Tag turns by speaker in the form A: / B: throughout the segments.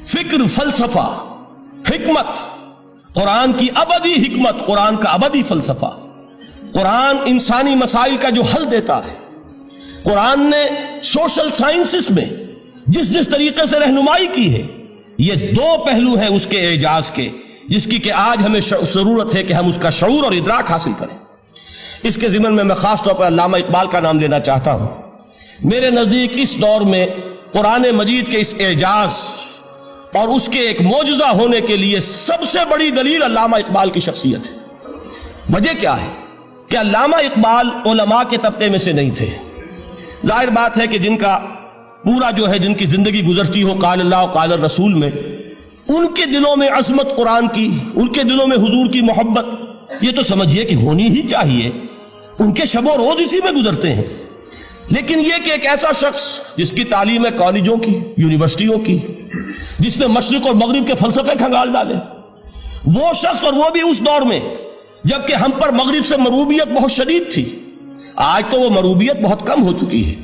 A: फिक्र, फलसफा, हिकमत, कुरान की अबदी हिकमत, कुरान का अबदी फलसफा, कुरान इंसानी मसाइल का जो हल देता है, कुरान ने सोशल साइंसेस में जिस जिस तरीके से रहनुमाई की है, ये दो पहलू हैं उसके एजाज के, जिसकी कि आज हमें जरूरत है कि हम उसका शऊर और इदराक हासिल करें। इसके ज़िमन में मैं खास तौर पर अल्लामा इकबाल का नाम लेना चाहता हूं। मेरे नजदीक इस दौर में कुरान मजीद के इस एजाज और उसके एक मौजज़ा होने के लिए सबसे बड़ी दलील अल्लामा इकबाल की शख्सियत है। वजह क्या है कि अल्लामा इकबाल उलमा के तबके में से नहीं थे। जाहिर बात है कि जिनका पूरा जो है, जिनकी जिंदगी गुजरती हो काल अल्लाह काल रसूल में, उनके दिलों में अज़मत कुरान की, उनके दिलों में हुजूर की मोहब्बत, ये तो समझिए कि होनी ही चाहिए। उनके शबो रोज इसी में गुजरते हैं। लेकिन यह कि एक ऐसा शख्स जिसकी तालीम है कॉलेजों की, यूनिवर्सिटियों की, जिसने मशरिक और मगरिब के फलसफे खंगाल डाले, वो शख्स, और वो भी उस दौर में जबकि हम पर मगरिब से मरूबियत बहुत शदीद थी। आज तो वो मरूबियत बहुत कम हो चुकी है।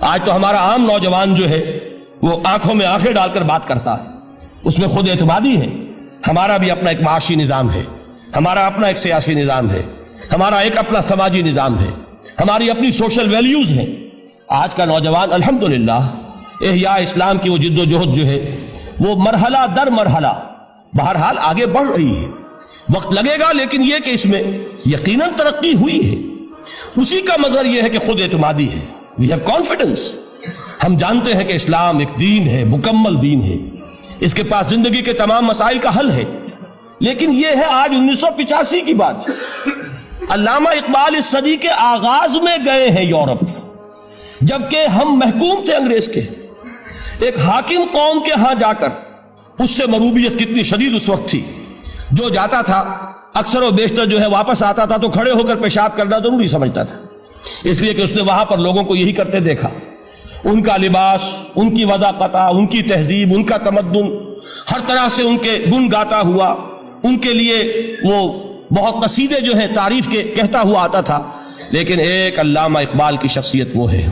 A: आज तो हमारा आम नौजवान जो है वो आंखों में आंखें डालकर बात करता है, उसमें खुद एतमादी है। हमारा भी अपना एक माशी निजाम है, हमारा अपना एक सियासी निजाम है, हमारा एक अपना समाजी निजाम है, हमारी अपनी सोशल वैल्यूज हैं। आज का नौजवान अल्हम्दुलिल्लाह इहया इस्लाम की वो जिद्दोजहद जो है वो मरहला दर मरहला बहरहाल आगे बढ़ रही है। वक्त लगेगा, लेकिन यह कि इसमें यकीनन तरक्की हुई है। उसी का मजहर यह है कि खुद एतमादी है। We have confidence. हम जानते हैं कि इस्लाम एक दीन है, मुकम्मल दीन है, इसके पास जिंदगी के तमाम मसाइल का हल है। लेकिन यह है आज 1985 की बात। अल्लामा इकबाल इस सदी के आगाज में गए हैं यूरोप, जबकि हम महकूम थे अंग्रेज के। एक हाकिम कौम के यहां जाकर उससे मरूबियत कितनी शदीद उस वक्त थी। जो जाता था अक्सर और बेशतर जो है वापस आता था तो खड़े होकर पेशाब करना जरूरी समझता था, इसलिए कि उसने वहां पर लोगों को यही करते देखा। उनका लिबास, उनकी वज़ाक़त, उनकी तहजीब, उनका तमद्दुन, हर तरह से उनके गुण गाता हुआ, उनके लिए वो बहुत कसीदे जो है तारीफ के कहता हुआ आता था। लेकिन एक अल्लामा इकबाल की शख्सियत वो है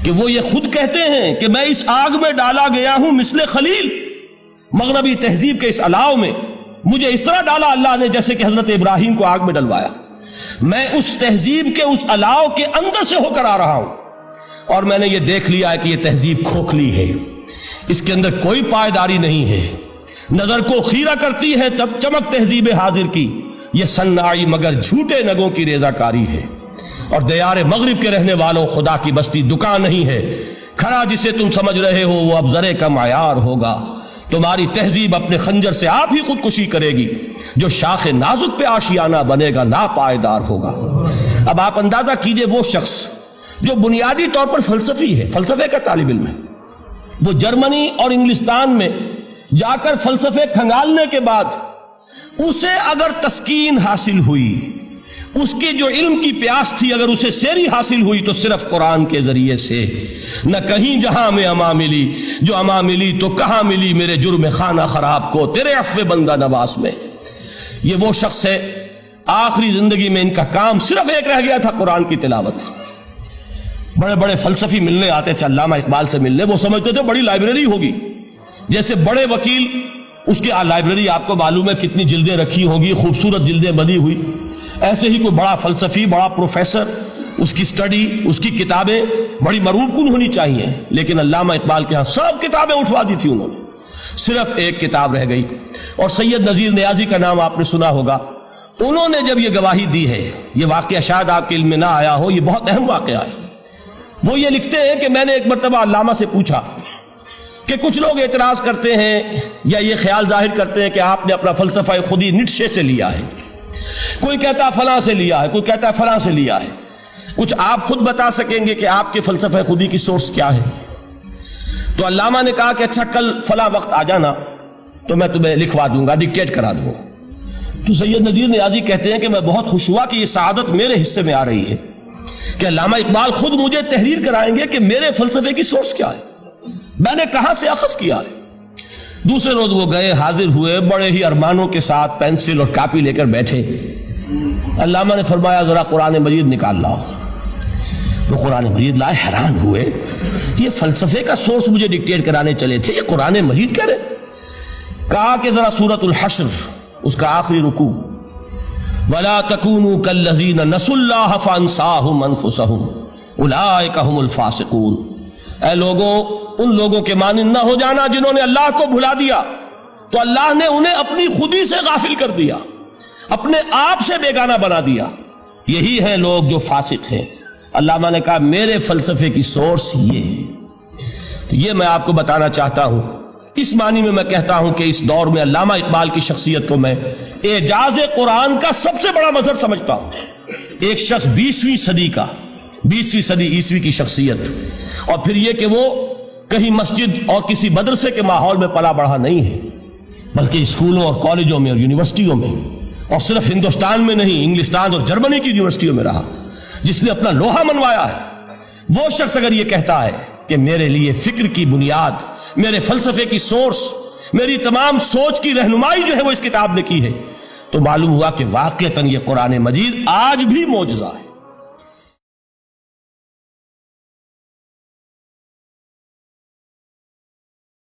A: कि वो ये खुद कहते हैं कि मैं इस आग में डाला गया हूं मिसले खलील। मगरबी तहजीब के इस अलाव में मुझे इस तरह डाला अल्लाह ने जैसे कि हजरत इब्राहिम को आग में डलवाया। मैं उस तहजीब के उस अलाव के अंदर से होकर आ रहा हूं और मैंने ये देख लिया है कि ये तहजीब खोखली है, इसके अंदर कोई पायदारी नहीं है। नजर को खीरा करती है तब चमक तहजीब हाजिर की, ये सन्नाई मगर झूठे नगों की रेजाकारी है। और दयारे मगरिब के रहने वालों, खुदा की बस्ती दुकान नहीं है। खरा जिसे तुम समझ रहे हो वो अब जरे का मायार होगा। तुम्हारी तहजीब अपने खंजर से आप ही खुदकुशी करेगी। जो शाख नाजुक पे आशियाना बनेगा ना पायदार होगा। अब आप अंदाजा कीजिए, वो शख्स जो बुनियादी तौर पर फलसफी है, फलसफे का तालिब इल्म है, वो जर्मनी और इंग्लिस्तान में जाकर फलसफे खंगालने के बाद उसे अगर तस्कीन हासिल हुई, उसकी जो इल्म की प्यास थी अगर उसे सेरी हासिल हुई तो सिर्फ कुरान के जरिए से। न कहीं जहां में अमा मिली, जो अमा मिली तो कहां मिली मेरे जुर्म खाना खराब को तेरे अफ़्वे बंदा नवास में। ये वो शख्स है, आखिरी जिंदगी में इनका काम सिर्फ एक रह गया था, कुरान की तिलावत। बड़े बड़े फलसफी मिलने आते थे अल्लामा इकबाल से मिलने, वो समझते थे बड़ी लाइब्रेरी होगी। जैसे बड़े वकील, उसकी लाइब्रेरी आपको मालूम है कितनी जिल्दें रखी होंगी, खूबसूरत जिल्दें बनी हुई। ऐसे ही कोई बड़ा फलसफी, बड़ा प्रोफेसर, उसकी स्टडी, उसकी किताबें बड़ी मरूबकुन होनी चाहिए। लेकिन अल्लामा इकबाल के यहां सब किताबें उठवा दी थी उन्होंने, सिर्फ एक किताब रह गई। और सैयद नजीर नियाजी का नाम आपने सुना होगा। उन्होंने जब ये गवाही दी है, ये वाकया शायद आपके इल्म में ना आया हो, ये बहुत अहम वाकया है। वो ये लिखते हैं कि मैंने एक मरतबा अल्लामा से पूछा कि कुछ लोग एतराज करते हैं या ये ख्याल जाहिर करते हैं कि आपने अपना फलसफा खुद ही नीत्शे से लिया है। कोई कहता फलां से लिया है, कोई कहता फलां से लिया है। कुछ आप खुद बता सकेंगे कि आपके फलसफा खुदी की सोर्स क्या है? तो अल्लामा ने कहा कि अच्छा कल फला वक्त आ जाना तो मैं तुम्हें लिखवा दूंगा, डिक्टेट करा दूंगा। तो सैयद नजीर नियाजी कहते हैं कि मैं बहुत खुश हुआ कि ये सआदत मेरे हिस्से में आ रही है कि अल्लामा इकबाल खुद मुझे तहरीर कराएंगे कि मेरे फलसफे की सोर्स क्या है, मैंने कहां से अखज़ किया है। दूसरे रोज वो गए, हाजिर हुए, बड़े ही अरमानों के साथ पेंसिल और कापी लेकर बैठे। अल्लामा ने फरमाया जरा कुरान मजीद निकाल लाओ। وہ قرآن مجید لائے، حیران ہوئے، یہ فلسفے کا سورس مجھے ڈکٹیٹ کرانے چلے تھے، یہ قرآن مجید کہہ رہے۔ کہا کہ ذرا سورۃ الحشر اس کا آخری رکوع، وَلَا تَكُونُوا كَالَّذِينَ نَسُوا اللَّهَ فَأَنسَاهُمْ أَنفُسَهُمْ أُولَٰئِكَ هُمُ الْفَاسِقُونَ۔ اے لوگوں، ان لوگوں کے مانند نہ ہو جانا جنہوں نے اللہ کو بھلا دیا، تو اللہ نے انہیں اپنی خودی سے غافل کر دیا، اپنے آپ سے بیگانہ بنا دیا، یہی ہیں لوگ جو فاسق ہیں۔ علامہ نے کہا میرے فلسفے کی سورس یہ ہے۔ تو یہ میں آپ کو بتانا چاہتا ہوں، اس معنی میں کہتا ہوں کہ اس دور میں علامہ اقبال کی شخصیت کو میں اعجاز قرآن کا سب سے بڑا مظہر سمجھتا ہوں۔ ایک شخص 20ویں صدی عیسوی کی شخصیت، اور پھر یہ کہ وہ کہیں مسجد اور کسی مدرسے کے ماحول میں پلا بڑھا نہیں ہے، بلکہ اسکولوں اور کالجوں میں اور یونیورسٹیوں میں، اور صرف ہندوستان میں نہیں، انگلستان اور جرمنی کی یونیورسٹیوں میں رہا، جس نے اپنا لوہا منوایا ہے۔ وہ شخص اگر یہ کہتا ہے کہ میرے لیے فکر کی بنیاد، میرے فلسفے کی سورس، میری تمام سوچ کی رہنمائی جو ہے وہ اس کتاب نے کی ہے، تو معلوم ہوا کہ واقعتاً یہ قرآن مجید آج بھی معجزہ ہے۔